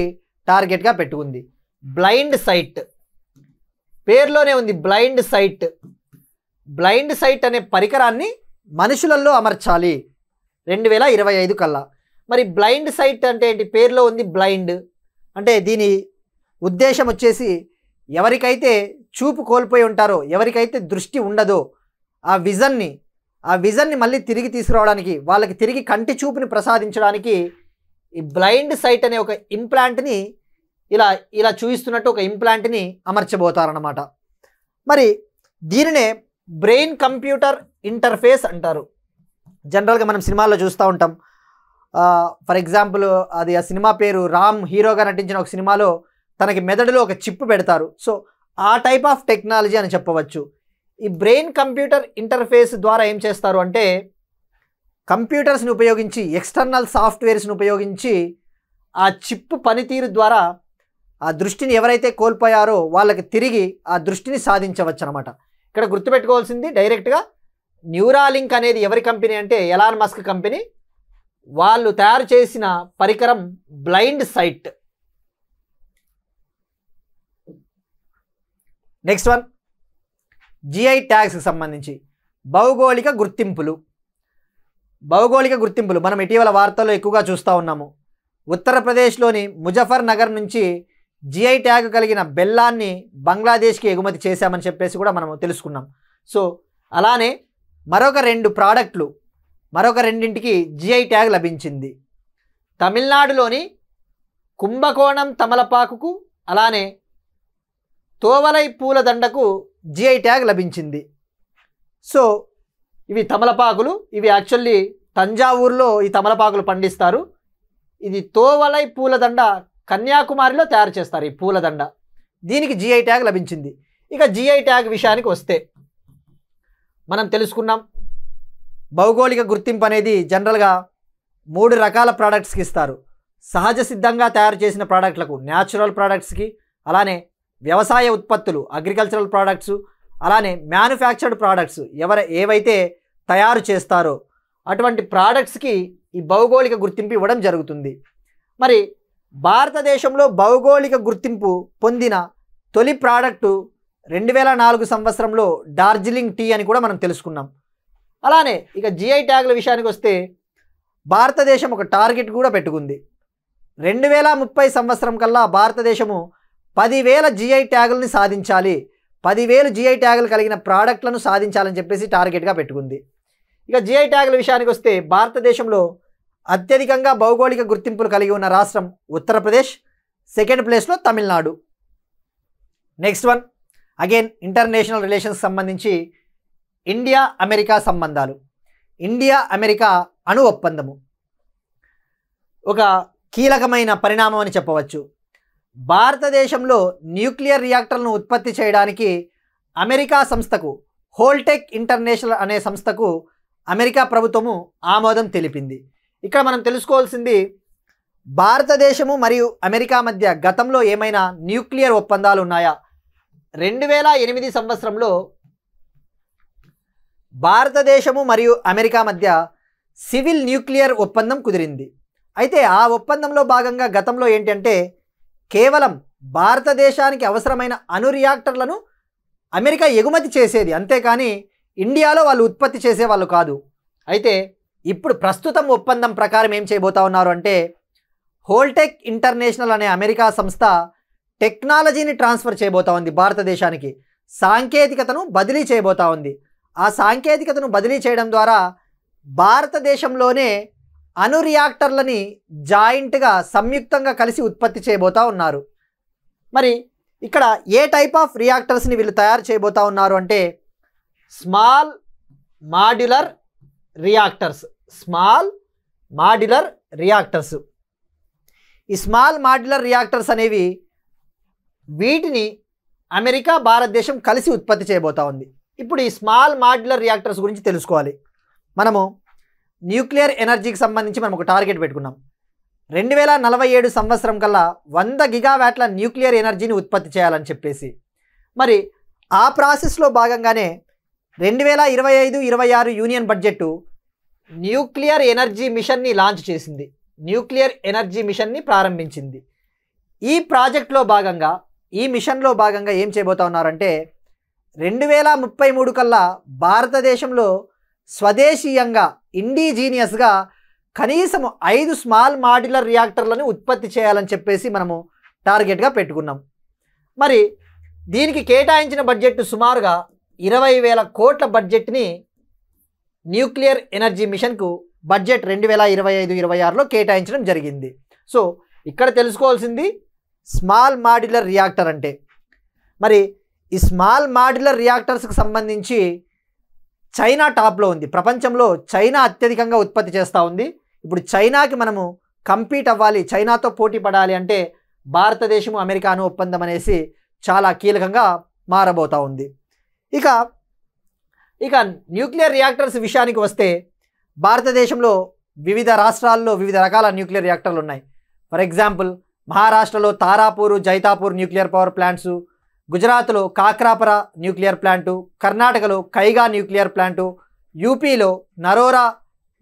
టార్గెట్గా పెట్టుకుంది. బ్లైండ్ సైట్ పేరులోనే ఉంది, బ్లైండ్ సైట్. బ్లైండ్ సైట్ అనే పరికరాన్ని మనుషులలో అమర్చాలి 2025 కల్లా. మరి బ్లైండ్ సైట్ అంటే ఏంటి? పేరులో ఉంది బ్లైండ్ అంటే దీని ఉద్దేశం వచ్చేసి ఎవరికైతే చూపు కోల్పోయి ఉంటారో, ఎవరికైతే దృష్టి ఉండదో ఆ విజన్ని మళ్ళీ తిరిగి తీసుకురావడానికి, వాళ్ళకి తిరిగి కంటి చూపుని ప్రసాదించడానికి ఈ బ్లైండ్ సైట్ అనే ఒక ఇంప్లాంట్ని ఇలా చూపిస్తున్నట్టు ఒక ఇంప్లాంట్ని అమర్చబోతారన్నమాట. మరి దీనినే బ్రెయిన్ కంప్యూటర్ ఇంటర్ఫేస్ అంటారు. జనరల్గా మనం సినిమాల్లో చూస్తూ ఉంటాం. ఫర్ ఎగ్జాంపుల్ అది ఆ సినిమా పేరు రామ్ హీరోగా నటించిన ఒక సినిమాలో తనకి మెదడులో ఒక చిప్ పెడతారు. సో ఆ టైప్ ఆఫ్ టెక్నాలజీ అని చెప్పవచ్చు. ఈ బ్రెయిన్ కంప్యూటర్ ఇంటర్ఫేస్ ద్వారా ఏం చేస్తారు అంటే కంప్యూటర్స్ని ఉపయోగించి, ఎక్స్టర్నల్ సాఫ్ట్వేర్స్ని ఉపయోగించి ఆ చిప్ పనితీరు ద్వారా ఆ దృష్టిని ఎవరైతే కోల్పోయారో వాళ్ళకి తిరిగి ఆ దృష్టిని సాధించవచ్చు అనమాట. ఇక్కడ గుర్తుపెట్టుకోవాల్సింది డైరెక్ట్గా న్యూరాలింక్ అనేది ఎవరి కంపెనీ అంటే ఎలాన్ మస్క్ కంపెనీ. వాళ్ళు తయారు చేసిన పరికరం blind sight. Next one, GI ట్యాగ్స్కి సంబంధించి భౌగోళిక గుర్తింపులు మనం ఇటీవల వార్తల్లో ఎక్కువగా చూస్తూ ఉన్నాము. ఉత్తరప్రదేశ్లోని ముజఫర్ నగర్ నుంచి జిఐ ట్యాగ్ కలిగిన బెల్లాన్ని బంగ్లాదేశ్కి ఎగుమతి చేశామని చెప్పేసి కూడా మనం తెలుసుకున్నాం. సో అలానే మరొక రెండింటికి జిఐ ట్యాగ్ లభించింది. తమిళనాడులోని కుంభకోణం తమలపాకుకు, అలానే తోవలై పూలదండకు జిఐ ట్యాగ్ లభించింది. సో ఇవి తమలపాకులు, ఇవి యాక్చువల్లీ తంజావూరులో ఈ తమలపాకులు పండిస్తారు. ఇది తోవలై పూలదండ కన్యాకుమారిలో తయారు చేస్తారు. ఈ పూలదండ దీనికి జిఐ ట్యాగ్ లభించింది. ఇక జిఐ ట్యాగ్ విషయానికి వస్తే మనం తెలుసుకున్నాం భౌగోళిక గుర్తింపు అనేది జనరల్గా 3 రకాల ప్రోడక్ట్స్కి ఇస్తారు. సహజ సిద్ధంగా తయారు చేసిన ప్రోడక్ట్లకు, న్యాచురల్ ప్రోడక్ట్స్కి, అలానే వ్యవసాయ ఉత్పత్తులు అగ్రికల్చరల్ ప్రోడక్ట్స్, అలానే మ్యానుఫ్యాక్చర్డ్ ప్రోడక్ట్స్ ఏవైతే తయారు చేస్తారో అటువంటి ప్రోడక్ట్స్కి ఈ భౌగోళిక గుర్తింపు ఇవ్వడం జరుగుతుంది. మరి భారతదేశంలో భౌగోళిక గుర్తింపు పొందిన తొలి ప్రోడక్టు 2004 సంవత్సరంలో డార్జిలింగ్ టీ అని కూడా మనం తెలుసుకున్నాం. అలానే ఇక జిఐ ట్యాగ్ల విషయానికి వస్తే భారతదేశం ఒక టార్గెట్ కూడా పెట్టుకుంది. 2030 సంవత్సరం కల్లా భారతదేశము 10,000 జిఐ ట్యాగులని సాధించాలి, 10,000 జిఐ ట్యాగులు కలిగిన ప్రోడక్ట్లను సాధించాలని చెప్పేసి టార్గెట్గా పెట్టుకుంది. ఇక జిఐ ట్యాగుల విషయానికి వస్తే భారతదేశంలో అత్యధికంగా భౌగోళిక గుర్తింపులు కలిగి ఉన్న రాష్ట్రం ఉత్తరప్రదేశ్, సెకండ్ ప్లేస్లో Tamil Nadu. Next one, again international relations సంబంధించి ఇండియా అమెరికా సంబంధాలు. ఇండియా అమెరికా అణు ఒప్పందము ఒక కీలకమైన పరిణామం అని చెప్పవచ్చు. భారతదేశంలో న్యూక్లియర్ రియాక్టర్లను ఉత్పత్తి చేయడానికి అమెరికా సంస్థకు, హోల్టెక్ ఇంటర్నేషనల్ అనే సంస్థకు అమెరికా ప్రభుత్వము ఆమోదం తెలిపింది. ఇక్కడ మనం తెలుసుకోవాల్సింది భారతదేశము మరియు అమెరికా మధ్య గతంలో ఏమైనా న్యూక్లియర్ ఒప్పందాలు ఉన్నాయా? 2008 సంవత్సరంలో భారతదేశము మరియు అమెరికా మధ్య సివిల్ న్యూక్లియర్ ఒప్పందం కుదిరింది. అయితే ఆ ఒప్పందంలో భాగంగా గతంలో ఏంటంటే కేవలం భారతదేశానికి అవసరమైన అణు రియాక్టర్లను అమెరికా ఎగుమతి చేసేది, అంతేకాని ఇండియాలో వాళ్ళు ఉత్పత్తి చేసేవాళ్ళు కాదు. అయితే ఇప్పుడు ప్రస్తుతం ఒప్పందం ప్రకారం ఏం చేయబోతా ఉన్నారు అంటే హోల్టెక్ ఇంటర్నేషనల్ అనే అమెరికా సంస్థ టెక్నాలజీని ట్రాన్స్ఫర్ చేయబోతా ఉంది, భారతదేశానికి సాంకేతికతను బదిలీ చేయబోతా ఉంది. ఆ సాంకేతికతను బదిలీ చేయడం ద్వారా భారతదేశంలోనే అణు రియాక్టర్లని జాయింట్గా సంయుక్తంగా కలిసి ఉత్పత్తి చేయబోతా ఉన్నారు. మరి ఇక్కడ ఏ టైప్ ఆఫ్ రియాక్టర్స్ని వీళ్ళు తయారు చేయబోతా ఉన్నారు అంటే small modular reactors. Small modular reactors. ఈ స్మాల్ మాడ్యులర్ రియాక్టర్స్ అనేవి వీటిని అమెరికా భారతదేశం కలిసి ఉత్పత్తి చేయబోతా ఉంది. ఇప్పుడు ఈ స్మాల్ మాడ్యులర్ రియాక్టర్స్ గురించి తెలుసుకోవాలి. మనము న్యూక్లియర్ ఎనర్జీకి సంబంధించి మనం ఒక టార్గెట్ పెట్టుకున్నాం. 2047 సంవత్సరం కల్లా 100 గిగావాట్ల న్యూక్లియర్ ఎనర్జీని ఉత్పత్తి చేయాలని చెప్పేసి. మరి ఆ ప్రాసెస్లో భాగంగానే 2025-26 యూనియన్ బడ్జెట్ న్యూక్లియర్ ఎనర్జీ మిషన్ని లాంచ్ చేసింది, న్యూక్లియర్ ఎనర్జీ మిషన్ని ప్రారంభించింది. ఈ ప్రాజెక్ట్లో భాగంగా, ఈ మిషన్లో భాగంగా ఏం చేయబోతా ఉన్నారంటే 2033 కల్లా భారతదేశంలో స్వదేశీయంగా ఇండిజీనియస్గా కనీసం 5 స్మాల్ మాడ్యులర్ రియాక్టర్లను ఉత్పత్తి చేయాలని చెప్పేసి మనము టార్గెట్గా పెట్టుకున్నాం. మరి దీనికి కేటాయించిన బడ్జెట్ సుమారుగా 20,000 కోట్ల బడ్జెట్ని న్యూక్లియర్ ఎనర్జీ మిషన్కు బడ్జెట్ 2025-26లో కేటాయించడం జరిగింది. సో ఇక్కడ తెలుసుకోవాల్సింది స్మాల్ మాడ్యులర్ రియాక్టర్ అంటే. మరి ఈ స్మాల్ మాడ్యులర్ రియాక్టర్స్కి సంబంధించి చైనా టాప్లో ఉంది. ప్రపంచంలో చైనా అత్యధికంగా ఉత్పత్తి చేస్తూ ఉంది. ఇప్పుడు చైనాకి మనము కంపీట్ అవ్వాలి, చైనాతో పోటీ పడాలి అంటే భారతదేశము అమెరికాను ఒప్పందం అనేసి చాలా కీలకంగా మారబోతూ ఉంది. ఇక న్యూక్లియర్ రియాక్టర్స్ విషయానికి వస్తే భారతదేశంలో వివిధ రాష్ట్రాల్లో వివిధ రకాల న్యూక్లియర్ రియాక్టర్లు ఉన్నాయి. ఫర్ ఎగ్జాంపుల్ మహారాష్ట్రలో Tarapur, Jaitapur nuclear power plants, గుజరాత్లో కాక్రాపరా న్యూక్లియర్ ప్లాంటు, కర్ణాటకలో కైగా న్యూక్లియర్ ప్లాంటు, యూపీలో నరోరా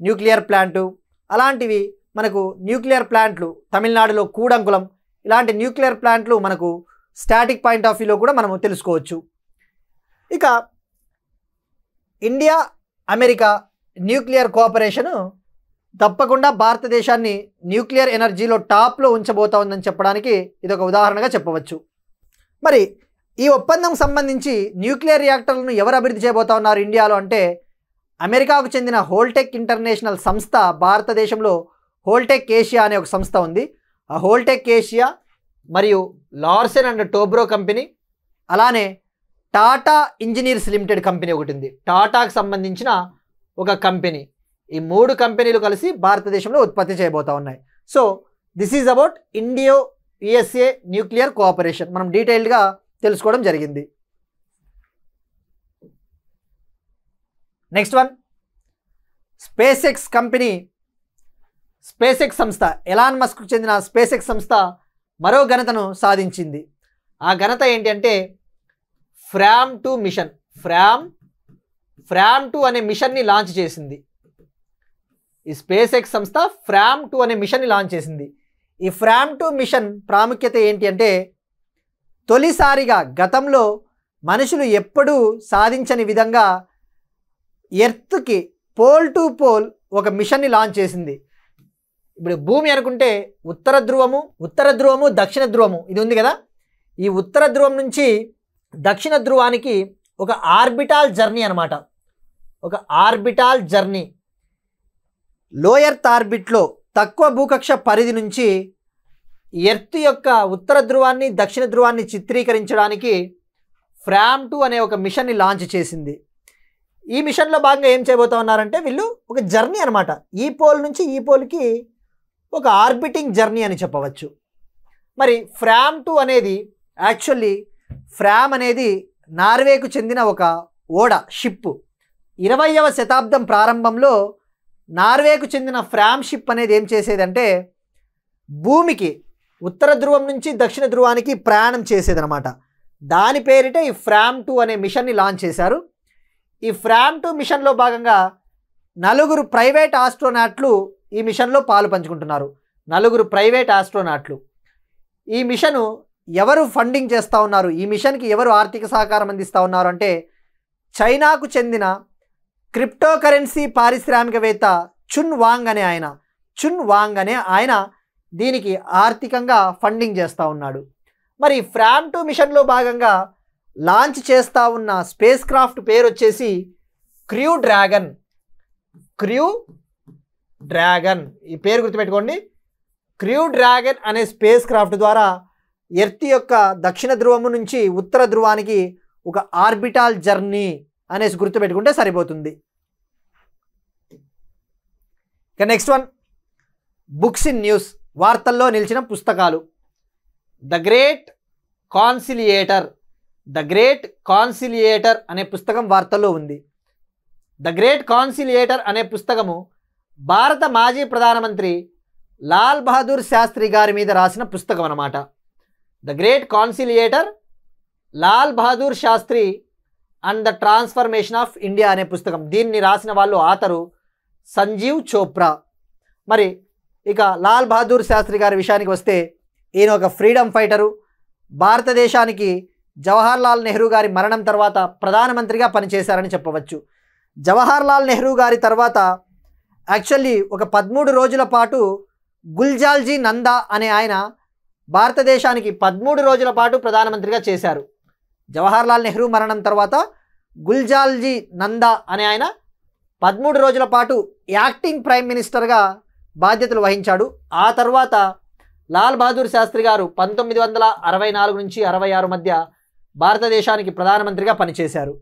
న్యూక్లియర్ ప్లాంటు, అలాంటివి మనకు న్యూక్లియర్ ప్లాంట్లు తమిళనాడులో కూడంకులం, ఇలాంటి న్యూక్లియర్ ప్లాంట్లు మనకు స్టాటిక్ పాయింట్ ఆఫ్ వ్యూలో కూడా మనము తెలుసుకోవచ్చు. ఇక ఇండియా అమెరికా న్యూక్లియర్ కోఆపరేషన్ తప్పకుండా భారతదేశాన్ని న్యూక్లియర్ ఎనర్జీలో టాప్లో ఉంచబోతా ఉందని చెప్పడానికి ఇది ఒక ఉదాహరణగా చెప్పవచ్చు. మరి ఈ ఒప్పందం సంబంధించి న్యూక్లియర్ రియాక్టర్లను ఎవరు అభివృద్ధి చేయబోతా ఉన్నారు ఇండియాలో అంటే అమెరికాకు చెందిన హోల్టెక్ ఇంటర్నేషనల్ సంస్థ భారతదేశంలో హోల్టెక్ ఏషియా అనే ఒక సంస్థ ఉంది. ఆ హోల్టెక్ ఏషియా మరియు లార్సెన్ అండ్ టోబ్రో కంపెనీ, అలానే టాటా ఇంజనీర్స్ లిమిటెడ్ కంపెనీ ఒకటి ఉంది, టాటాకు సంబంధించిన ఒక కంపెనీ. ఈ 3 కంపెనీలు కలిసి భారతదేశంలో ఉత్పత్తి చేయబోతా ఉన్నాయి. So this is about India USA nuclear cooperation. మనం డీటెయిల్డ్గా తెలుసుకోవడం జరిగింది. Next one, space X company. Space X సంస్థ, ఎలాన్ మస్క్కు చెందిన స్పేస్ ఎక్స్ సంస్థ మరో ఘనతను సాధించింది. ఆ ఘనత ఏంటి అంటే ఫ్రామ్ 2 మిషన్. ఫ్రామ్ 2 అనే మిషన్ని లాంచ్ చేసింది. ఈ స్పేస్ ఎక్స్ సంస్థ ఫ్రామ్ 2 అనే మిషన్ని లాంచ్ చేసింది. ఈ ఫ్రామ్ 2 మిషన్ ప్రాముఖ్యత ఏంటి అంటే తొలిసారిగా గతంలో మనుషులు ఎప్పుడూ సాధించని విధంగా ఎర్త్కి పోల్ టు పోల్ ఒక మిషన్ని లాంచ్ చేసింది. ఇప్పుడు భూమి అనుకుంటే ఉత్తర ధ్రువము దక్షిణ ధ్రువము ఇది ఉంది కదా. ఈ ఉత్తర ధ్రువం నుంచి దక్షిణ ధ్రువానికి ఒక ఆర్బిటాల్ జర్నీ అనమాట. ఒక ఆర్బిటాల్ జర్నీ. లో ఎర్త్ ఆర్బిట్లో తక్కువ భూకక్ష పరిధి నుంచి ఎర్త్ యొక్క ఉత్తర ధ్రువాన్ని దక్షిణ ధ్రువాన్ని చిత్రీకరించడానికి ఫ్రామ్ 2 అనే ఒక మిషన్ని లాంచ్ చేసింది. ఈ మిషన్లో భాగంగా ఏం చేయబోతా ఉన్నారంటే వీళ్ళు ఒక జర్నీ అనమాట. ఈ పోల్ నుంచి ఈ పోల్కి ఒక ఆర్బిటింగ్ జర్నీ అని చెప్పవచ్చు. మరి ఫ్రామ్ 2 అనేది యాక్చువల్లీ ఫ్రామ్ అనేది నార్వేకు చెందిన ఒక ఓడ, షిప్. 20వ శతాబ్దం ప్రారంభంలో నార్వేకు చెందిన ఫ్రామ్ షిప్ అనేది ఏం చేసేదంటే భూమికి ఉత్తర ధ్రువం నుంచి దక్షిణ ధ్రువానికి ప్రయాణం చేసేదనమాట. దాని పేరిట ఈ ఫ్రామ్ 2 అనే మిషన్ని లాంచ్ చేశారు. ఈ ఫ్రామ్ 2 మిషన్లో భాగంగా 4 ప్రైవేట్ ఆస్ట్రోనాట్లు ఈ మిషన్లో పాలు పంచుకుంటున్నారు. 4 ప్రైవేట్ ఆస్ట్రోనాట్లు. ఈ మిషను ఎవరు ఫండింగ్ చేస్తూ ఉన్నారు, ఈ మిషన్కి ఎవరు ఆర్థిక సహకారం అందిస్తూ ఉన్నారు అంటే చైనాకు చెందిన క్రిప్టో కరెన్సీ పారిశ్రామికవేత్త చున్ వాంగ్ అనే ఆయన దీనికి ఆర్థికంగా ఫండింగ్ చేస్తూ ఉన్నాడు. మరి ఫ్రామ్ 2 మిషన్లో భాగంగా లాంచ్ చేస్తూ ఉన్న స్పేస్ క్రాఫ్ట్ పేరు వచ్చేసి క్రూ డ్రాగన్. ఈ పేరు గుర్తుపెట్టుకోండి. క్రూ డ్రాగన్ అనే స్పేస్ క్రాఫ్ట్ ద్వారా ఎర్త్ యొక్క దక్షిణ ధ్రువము నుంచి ఉత్తర ధ్రువానికి ఒక ఆర్బిటాల్ జర్నీ అనేసి గుర్తుపెట్టుకుంటే సరిపోతుంది. ఇక next one, books in news, వార్తల్లో నిలిచిన పుస్తకాలు. ద గ్రేట్ కాన్సిలియేటర్ అనే పుస్తకం వార్తల్లో ఉంది. ద గ్రేట్ కాన్సిలియేటర్ అనే పుస్తకము భారత మాజీ ప్రధానమంత్రి లాల్ బహదూర్ శాస్త్రి గారి మీద రాసిన పుస్తకం అన్నమాట. The great conciliator, Lal Bahadur Shastri and the transformation of India అనే పుస్తకం. దీన్ని రాసిన వాళ్ళు ఆథరు సంజీవ్ చోప్రా. మరి ఇక లాల్ బహదూర్ శాస్త్రి గారి విషయానికి వస్తే ఈయన ఒక ఫ్రీడమ్ ఫైటరు. భారతదేశానికి జవహర్ లాల్ నెహ్రూ గారి మరణం తర్వాత ప్రధానమంత్రిగా పనిచేశారని చెప్పవచ్చు. జవహర్ లాల్ నెహ్రూ గారి తర్వాత యాక్చువల్లీ ఒక 13 రోజుల పాటు గుల్జాల్జీ నందా అనే ఆయన భారతదేశానికి 13 రోజుల పాటు ప్రధానమంత్రిగా చేశారు. జవహర్ లాల్ నెహ్రూ మరణం తర్వాత గుల్జాల్జీ నందా అనే ఆయన 13 రోజుల పాటు యాక్టింగ్ ప్రైమ్ మినిస్టర్గా బాధ్యతలు వహించాడు. ఆ తర్వాత లాల్ బహదూర్ శాస్త్రి గారు 1964 నుంచి 66 మధ్య భారతదేశానికి ప్రధానమంత్రిగా పనిచేశారు.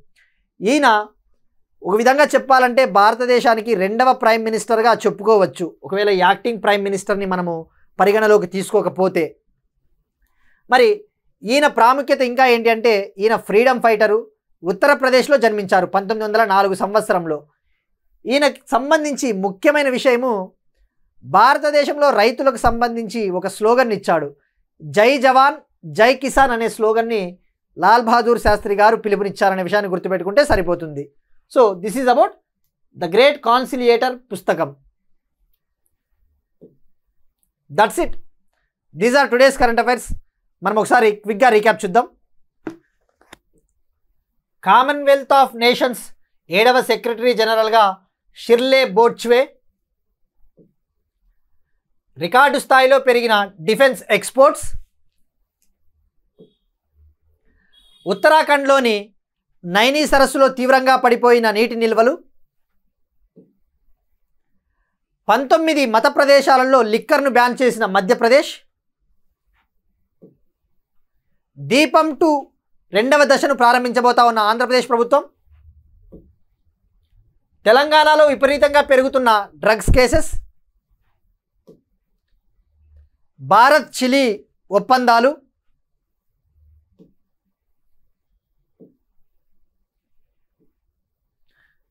ఈయన ఒక విధంగా చెప్పాలంటే భారతదేశానికి 2వ ప్రైమ్ మినిస్టర్గా చెప్పుకోవచ్చు, ఒకవేళ యాక్టింగ్ ప్రైమ్ మినిస్టర్ని మనము పరిగణలోకి తీసుకోకపోతే. మరి ఈయన ప్రాముఖ్యత ఇంకా ఏంటి అంటే ఈయన ఫ్రీడమ్ ఫైటరు. ఉత్తరప్రదేశ్లో జన్మించారు 1904 సంవత్సరంలో. ఈయనకు సంబంధించి ముఖ్యమైన విషయము, భారతదేశంలో రైతులకు సంబంధించి ఒక స్లోగన్ ఇచ్చాడు. జై జవాన్ జై కిసాన్ అనే స్లోగన్ని లాల్ బహదూర్ శాస్త్రి గారు పిలుపునిచ్చారనే విషయాన్ని గుర్తుపెట్టుకుంటే సరిపోతుంది. So this is about the great conciliator పుస్తకం. That's it. These are today's current affairs. మనం ఒకసారి క్విక్గా రీక్యాప్ చూద్దాం. కామన్వెల్త్ ఆఫ్ నేషన్స్ 7వ సెక్రటరీ జనరల్గా షిర్లే బోర్చ్వే. రికార్డు స్థాయిలో పెరిగిన డిఫెన్స్ ఎక్స్పోర్ట్స్. ఉత్తరాఖండ్లోని నైనీ సరస్సులో తీవ్రంగా పడిపోయిన నీటి నిల్వలు. 19 మత ప్రదేశాలలో లిక్కర్ను బ్యాన్ చేసిన మధ్యప్రదేశ్. దీపం 2 2వ దశను ప్రారంభించబోతా ఉన్న ఆంధ్రప్రదేశ్ ప్రభుత్వం. తెలంగాణలో విపరీతంగా పెరుగుతున్న డ్రగ్స్ కేసెస్. భారత్ చిలీ ఒప్పందాలు.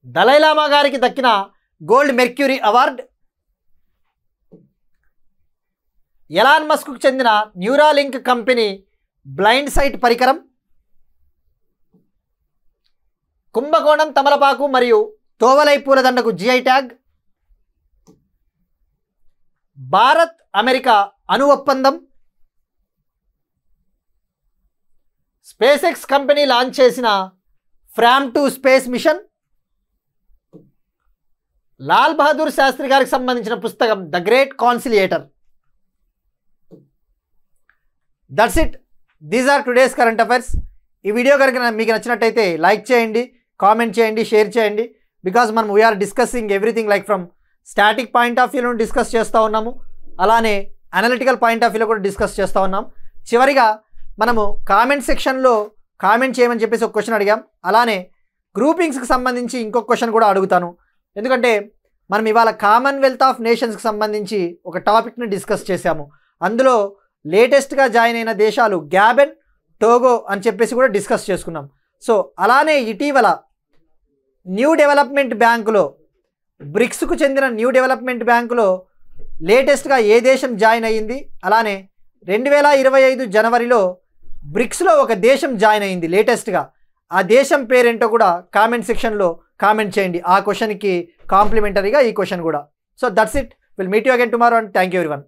దలైలామా గారికి దక్కిన గోల్డ్ మెర్క్యూరీ అవార్డ్. ఎలాన్ మస్క్కు చెందిన న్యూరాలింక్ కంపెనీ బ్లైండ్ సైట్ పరికరం. కుంభకోణం తమలపాకు మరియు తోవలై పూలదండకు జిఐ ట్యాగ్. భారత్ అమెరికా అణు ఒప్పందం. స్పేస్ ఎక్స్ కంపెనీ లాంచ్ చేసిన Fram 2 space mission. Lal Bahadur Shastri గారికి సంబంధించిన పుస్తకం the great conciliator. That's it. These are today's current affairs. ఈ వీడియో కనుక మీకు నచ్చినట్టయితే లైక్ చేయండి, కామెంట్ చేయండి, షేర్ చేయండి. బికాజ్ మనం we are discussing everything like from static point of వ్యూలో డిస్కస్ చేస్తూ ఉన్నాము, అలానే అనలిటికల్ పాయింట్ ఆఫ్ వ్యూలో కూడా డిస్కస్ చేస్తూ ఉన్నాం. చివరిగా మనము కామెంట్ సెక్షన్లో కామెంట్ చేయమని చెప్పేసి ఒక క్వశ్చన్ అడిగాం. అలానే గ్రూపింగ్స్కి సంబంధించి ఇంకొక క్వశ్చన్ కూడా అడుగుతాను. ఎందుకంటే మనం ఇవాళ కామన్వెల్త్ ఆఫ్ నేషన్స్కి సంబంధించి ఒక టాపిక్ని డిస్కస్ చేశాము. అందులో లేటెస్ట్గా జాయిన్ అయిన దేశాలు గ్యాబెన్, టోగో అని చెప్పేసి కూడా డిస్కస్ చేసుకున్నాం. సో అలానే ఇటీవల న్యూ డెవలప్మెంట్ బ్యాంకులో, బ్రిక్స్కు చెందిన న్యూ డెవలప్మెంట్ బ్యాంకులో లేటెస్ట్గా ఏ దేశం జాయిన్ అయ్యింది, అలానే 2025 జనవరిలో బ్రిక్స్లో ఒక దేశం జాయిన్ అయ్యింది లేటెస్ట్గా. ఆ దేశం పేరేంటో కూడా కామెంట్ సెక్షన్లో కామెంట్ చేయండి. ఆ క్వశ్చన్కి కాంప్లిమెంటరీగా ఈ క్వశ్చన్ కూడా. So that's it. Will meet you again tomorrow and thank you everyone.